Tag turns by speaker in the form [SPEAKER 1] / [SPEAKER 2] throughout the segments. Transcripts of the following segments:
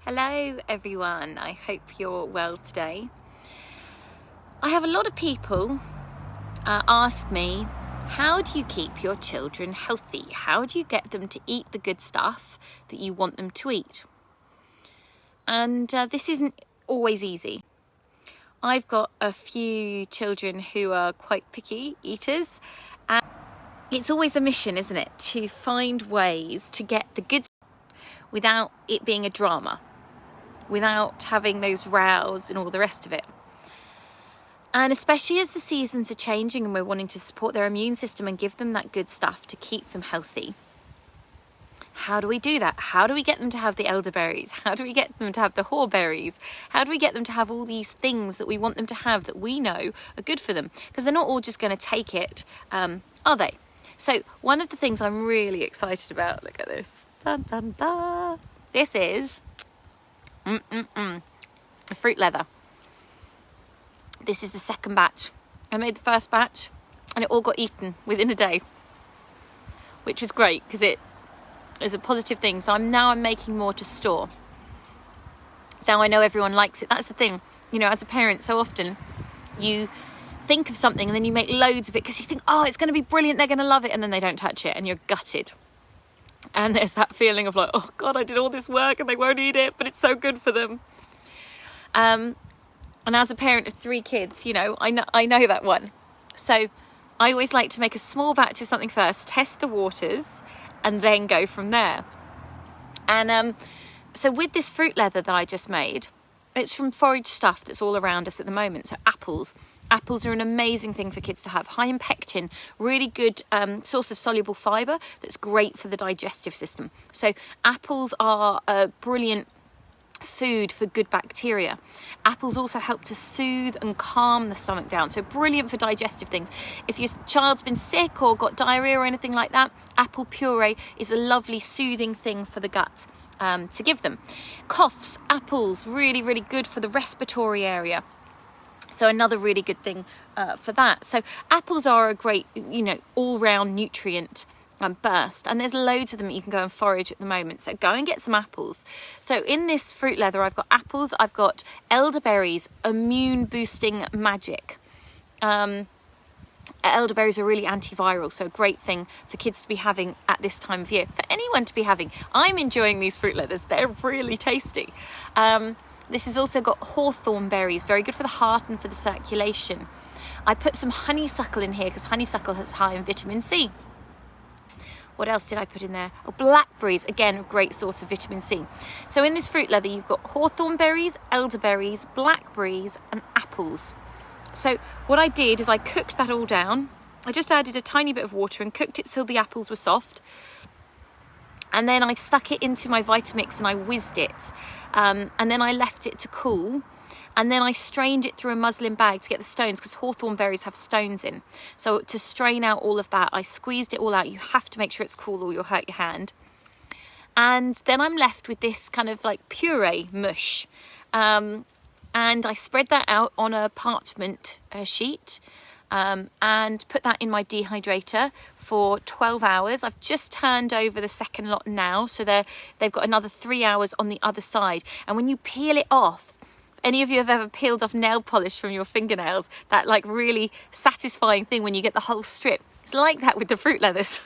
[SPEAKER 1] Hello everyone, I hope you're well today. I have a lot of people ask me, how do you keep your children healthy? How do you get them to eat the good stuff that you want them to eat? And this isn't always easy. I've got a few children who are quite picky eaters, and it's always a mission, isn't it, to find ways to get the good stuff without it being a drama, without having those rows and all the rest of it. And especially as the seasons are changing and we're wanting to support their immune system and give them that good stuff to keep them healthy. How do we do that? How do we get them to have the elderberries? How do we get them to have the haw-berries? How do we get them to have all these things that we want them to have that we know are good for them? Because they're not all just going to take it, are they? So one of the things I'm really excited about, look at this. Dun, dun, dun. This is a fruit leather. This is the second batch. I made the first batch and it all got eaten within a day, which was great because it is a positive thing. So I'm making more to store. Now I know everyone likes it. That's the thing, you know, as a parent, so often you think of something and then you make loads of it because you think, oh, it's going to be brilliant, they're going to love it, and then they don't touch it and you're gutted. And there's that feeling of like, oh God, I did all this work and they won't eat it, but it's so good for them. And as a parent of 3 kids, you know, I know that one. So I always like to make a small batch of something first, test the waters, and then go from there. And so with this fruit leather that I just made, it's from forage stuff that's all around us at the moment. So apples. Apples are an amazing thing for kids to have. High in pectin, really good source of soluble fibre that's great for the digestive system. So apples are a brilliant food for good bacteria. Apples also help to soothe and calm the stomach down. So brilliant for digestive things. If your child's been sick or got diarrhea or anything like that, apple puree is a lovely soothing thing for the gut to give them. Coughs, apples, really, really good for the respiratory area. So another really good thing for that. So apples are a great, you know, all-round nutrient burst, and there's loads of them that you can go and forage at the moment. So go and get some apples. So in this fruit leather, I've got apples, I've got elderberries, immune boosting magic. Elderberries are really antiviral, so a great thing for kids to be having at this time of year, for anyone to be having. I'm enjoying these fruit leathers, they're really tasty. This has also got hawthorn berries, very good for the heart and for the circulation. I put some honeysuckle in here because honeysuckle is high in vitamin C. What else did I put in there? Oh, blackberries, again, a great source of vitamin C. So in this fruit leather, you've got hawthorn berries, elderberries, blackberries, and apples. So what I did is I cooked that all down. I just added a tiny bit of water and cooked it till the apples were soft. And then I stuck it into my Vitamix and I whizzed it. And then I left it to cool. And then I strained it through a muslin bag to get the stones, because hawthorn berries have stones in. So to strain out all of that, I squeezed it all out. You have to make sure it's cool or you'll hurt your hand. And then I'm left with this kind of like puree mush. And I spread that out on a parchment sheet and put that in my dehydrator for 12 hours. I've just turned over the second lot now, so they've got another 3 hours on the other side. And when you peel it off, any of you have ever peeled off nail polish from your fingernails, that like really satisfying thing when you get the whole strip, it's like that with the fruit leathers.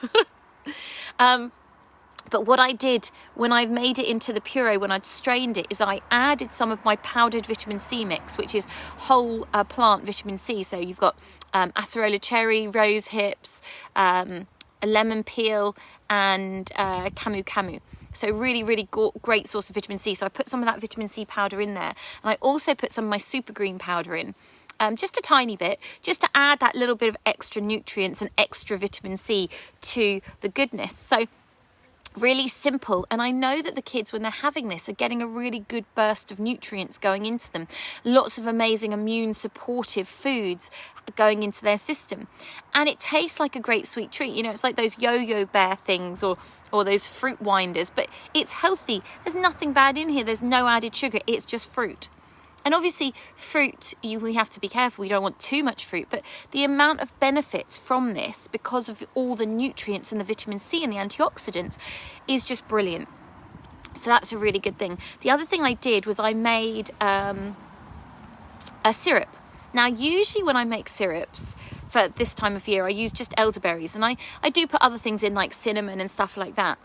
[SPEAKER 1] But what I did when I made it into the puree, when I'd strained it, is I added some of my powdered vitamin C mix, which is whole plant vitamin C. So you've got acerola cherry, rose hips, a lemon peel, and camu camu. So really, really great source of vitamin C. So I put some of that vitamin C powder in there. And I also put some of my super green powder in, just a tiny bit, just to add that little bit of extra nutrients and extra vitamin C to the goodness. So really simple. And I know that the kids, when they're having this, are getting a really good burst of nutrients going into them. Lots of amazing immune supportive foods going into their system. And it tastes like a great sweet treat. You know, it's like those yo-yo bear things or those fruit winders, but it's healthy. There's nothing bad in here. There's no added sugar. It's just fruit. And obviously fruit, we have to be careful. We don't want too much fruit, but the amount of benefits from this, because of all the nutrients and the vitamin C and the antioxidants, is just brilliant. So that's a really good thing. The other thing I did was I made a syrup. Now, usually when I make syrups for this time of year, I use just elderberries, and I do put other things in like cinnamon and stuff like that.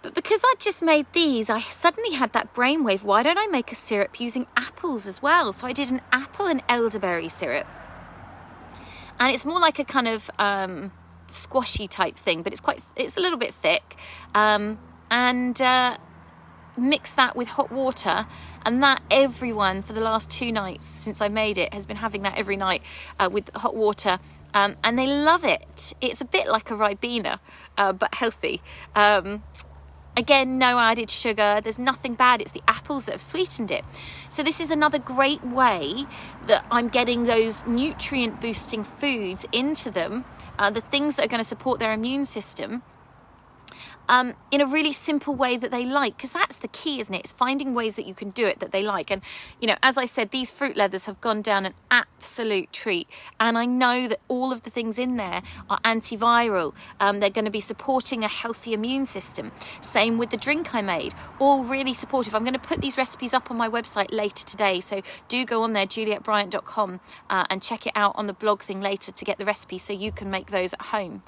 [SPEAKER 1] But because I just made these, I suddenly had that brainwave, why don't I make a syrup using apples as well? So I did an apple and elderberry syrup. And it's more like a kind of squashy type thing, but it's a little bit thick. And mix that with hot water, and that everyone for the last 2 nights since I made it has been having that every night with hot water, and they love it. It's a bit like a Ribena, but healthy. Again, no added sugar, there's nothing bad, it's the apples that have sweetened it. So this is another great way that I'm getting those nutrient boosting foods into them, the things that are going to support their immune system, in a really simple way that they like, because that's the key, isn't it? It's finding ways that you can do it that they like. And, you know, as I said, these fruit leathers have gone down an absolute treat. And I know that all of the things in there are antiviral. They're going to be supporting a healthy immune system. Same with the drink I made, all really supportive. I'm going to put these recipes up on my website later today. So do go on there, juliettebryant.com, and check it out on the blog thing later to get the recipe so you can make those at home.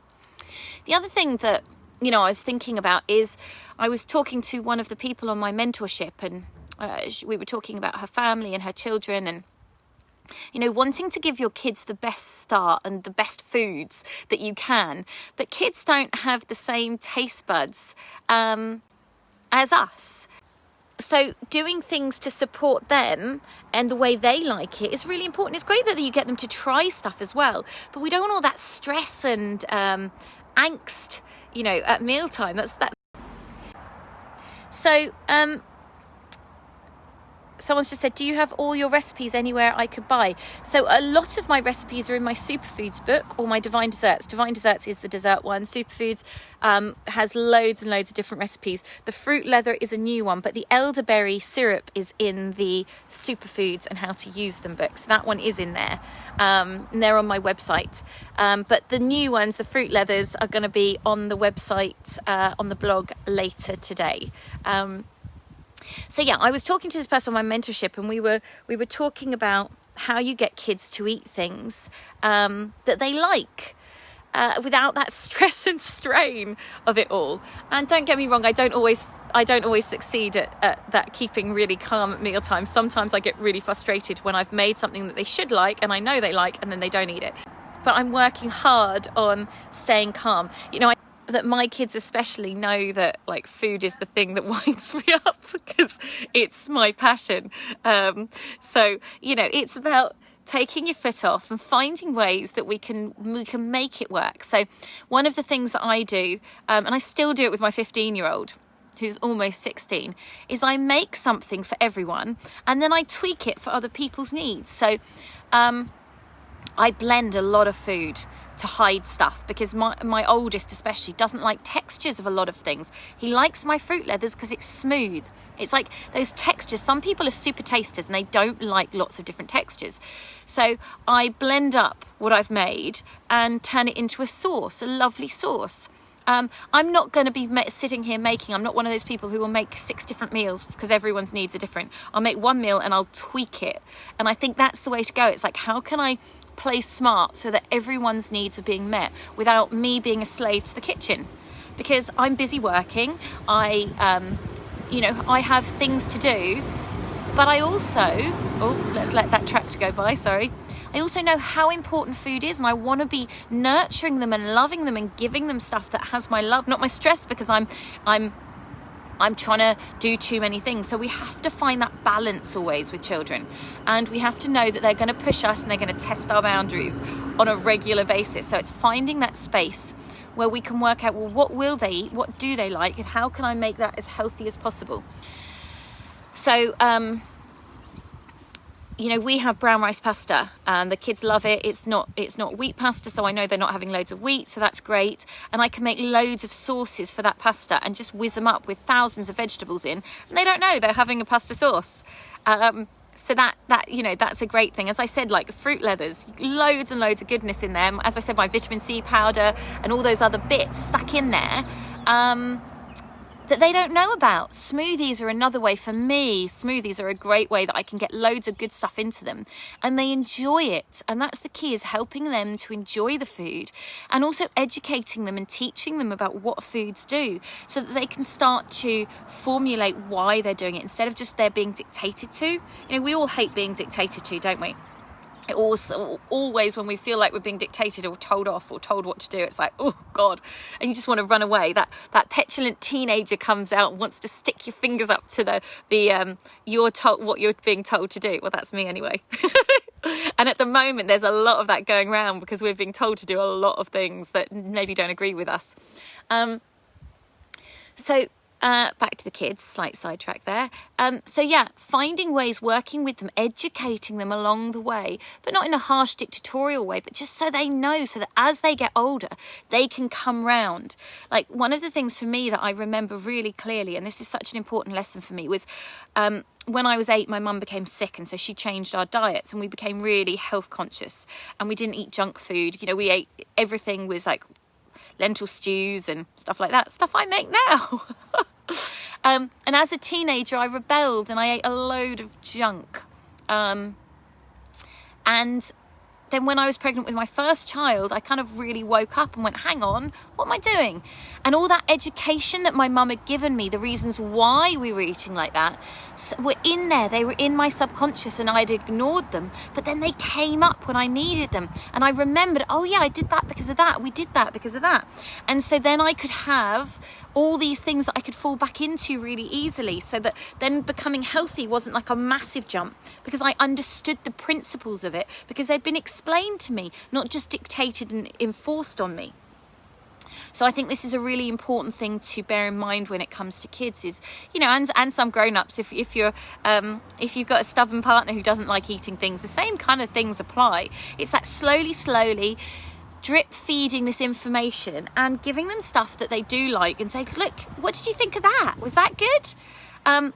[SPEAKER 1] The other thing that I was thinking about is I was talking to one of the people on my mentorship, and we were talking about her family and her children, and wanting to give your kids the best start and the best foods that you can, but kids don't have the same taste buds as us. So doing things to support them and the way they like it is really important. It's great that you get them to try stuff as well, but we don't want all that stress and angst at mealtime. That's so someone's just said, do you have all your recipes anywhere I could buy? So a lot of my recipes are in my superfoods book or my divine desserts. Divine desserts is the dessert one. Superfoods has loads and loads of different recipes. The fruit leather is a new one, but the elderberry syrup is in the superfoods and how to use them book. So that one is in there, and they're on my website. But the new ones, the fruit leathers, are going to be on the website, on the blog later today. So yeah, I was talking to this person on my mentorship, and we were talking about how you get kids to eat things that they like without that stress and strain of it all. And don't get me wrong, I don't always succeed at that, keeping really calm at mealtime. Sometimes I get really frustrated when I've made something that they should like and I know they like, and then they don't eat it. But I'm working hard on staying calm. That my kids especially know that like food is the thing that winds me up because it's my passion. So it's about taking your foot off and finding ways that we can make it work. So one of the things that I do, and I still do it with my 15-year-old who's almost 16, is I make something for everyone and then I tweak it for other people's needs. So I blend a lot of food to hide stuff, because my oldest especially doesn't like textures of a lot of things. He likes my fruit leathers because it's smooth. It's like those textures. Some people are super tasters and they don't like lots of different textures. So I blend up what I've made and turn it into a sauce, a lovely sauce. I'm not going to be sitting here I'm not one of those people who will make 6 different meals because everyone's needs are different. I'll make one meal and I'll tweak it. And I think that's the way to go. It's like, how can I play smart so that everyone's needs are being met without me being a slave to the kitchen? Because I'm busy working. I have things to do, but I also, let's let that tractor go by, sorry. I also know how important food is, and I want to be nurturing them and loving them and giving them stuff that has my love, not my stress, because I'm trying to do too many things. So we have to find that balance always with children, and we have to know that they're going to push us and they're going to test our boundaries on a regular basis. So it's finding that space where we can work out, well, what will they eat, what do they like, and how can I make that as healthy as possible. So we have brown rice pasta and the kids love it. It's not wheat pasta, so I know they're not having loads of wheat, so that's great. And I can make loads of sauces for that pasta and just whiz them up with thousands of vegetables in, and they don't know they're having a pasta sauce. So that's a great thing. As I said, like fruit leathers, loads and loads of goodness in them. As I said, my vitamin C powder and all those other bits stuck in there. that they don't know about. Smoothies are another way for me. Smoothies are a great way that I can get loads of good stuff into them and they enjoy it. And that's the key, is helping them to enjoy the food and also educating them and teaching them about what foods do, so that they can start to formulate why they're doing it instead of just they're being dictated to. You know, we all hate being dictated to, don't we? It also, always when we feel like we're being dictated or told off or told what to do, it's like, oh God, and you just want to run away. That petulant teenager comes out and wants to stick your fingers up to you're told what you're being told to do. Well, that's me anyway. And at the moment, there's a lot of that going around because we're being told to do a lot of things that maybe don't agree with us. Back to the kids, slight sidetrack there. So yeah, finding ways, working with them, educating them along the way, but not in a harsh dictatorial way, but just so they know, so that as they get older, they can come round. Like, one of the things for me that I remember really clearly, and this is such an important lesson for me, was when I was 8, my mum became sick, and so she changed our diets and we became really health conscious, and we didn't eat junk food. You know, we ate, everything was like lentil stews and stuff like that, stuff I make now. And as a teenager, I rebelled and I ate a load of junk. And then when I was pregnant with my first child, I kind of really woke up and went, hang on, what am I doing? And all that education that my mum had given me, the reasons why we were eating like that, were in there. They were in my subconscious and I'd ignored them. But then they came up when I needed them. And I remembered, oh yeah, I did that because of that. We did that because of that. And so then I could have all these things that I could fall back into really easily, so that then becoming healthy wasn't like a massive jump, because I understood the principles of it, because they'd been explained to me, not just dictated and enforced on me. So I think this is a really important thing to bear in mind when it comes to kids, is, you know, and some grown-ups, if you've got a stubborn partner who doesn't like eating things, the same kind of things apply. It's that slowly drip feeding this information and giving them stuff that they do like, and say, look, what did you think of that? Was that good?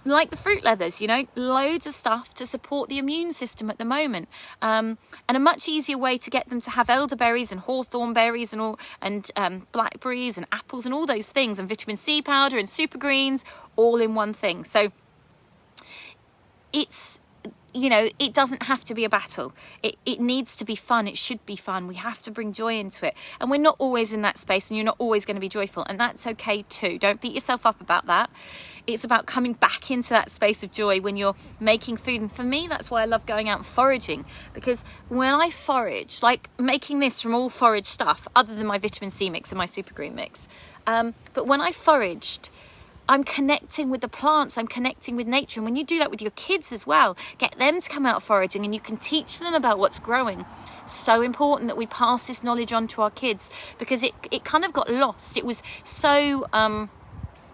[SPEAKER 1] Like the fruit leathers, you know, loads of stuff to support the immune system at the moment. And a much easier way to get them to have elderberries and hawthorn berries and blackberries and apples and all those things, and vitamin C powder and super greens, all in one thing. So it's, you know, it doesn't have to be a battle. It needs to be fun. It should be fun. We have to bring joy into it. And we're not always in that space, and you're not always going to be joyful. And that's okay too. Don't beat yourself up about that. It's about coming back into that space of joy when you're making food. And for me, that's why I love going out and foraging. Because when I forage, like making this from all forage stuff, other than my vitamin C mix and my super green mix. But when I foraged, I'm connecting with the plants, I'm connecting with nature. And when you do that with your kids as well, get them to come out foraging and you can teach them about what's growing. So important that we pass this knowledge on to our kids, because it kind of got lost. It was so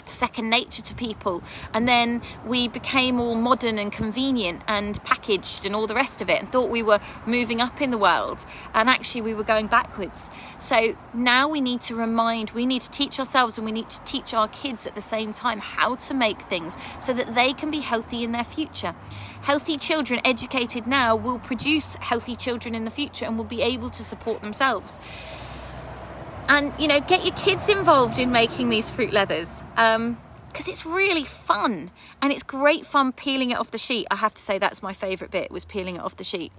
[SPEAKER 1] second nature to people, and then we became all modern and convenient and packaged and all the rest of it, and thought we were moving up in the world, and actually we were going backwards. So now we need to teach ourselves, and we need to teach our kids at the same time how to make things so that they can be healthy in their future. Healthy children educated now will produce healthy children in the future and will be able to support themselves. And, you know, get your kids involved in making these fruit leathers, because it's really fun, and it's great fun peeling it off the sheet. I have to say that's my favourite bit, was peeling it off the sheet.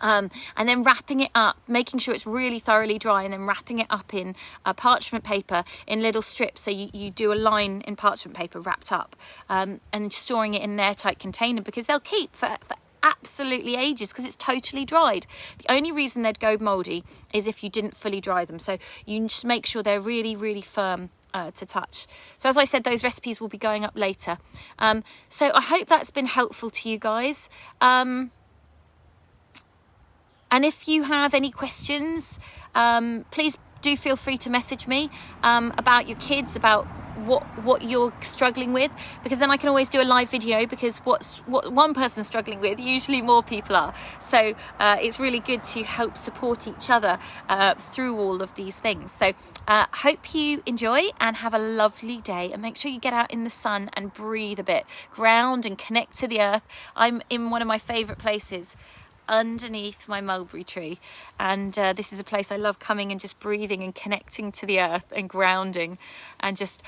[SPEAKER 1] And then wrapping it up, making sure it's really thoroughly dry, and then wrapping it up in parchment paper in little strips. So you do a line in parchment paper wrapped up, and storing it in an airtight container, because they'll keep for absolutely ages, because it's totally dried. The only reason they'd go mouldy is if you didn't fully dry them. So you just make sure they're really, really firm to touch. So as I said, those recipes will be going up later. So I hope that's been helpful to you guys. And if you have any questions, please do feel free to message me about your kids, about what you're struggling with, because then I can always do a live video, because what one person's struggling with, usually more people are. So it's really good to help support each other through all of these things. So hope you enjoy and have a lovely day, and make sure you get out in the sun and breathe a bit, ground and connect to the earth. I'm in one of my favourite places, underneath my mulberry tree, and this is a place I love coming and just breathing and connecting to the earth and grounding, and just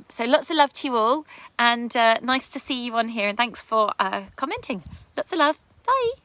[SPEAKER 1] So lots of love to you all, and nice to see you on here, and thanks for commenting. Lots of love. Bye.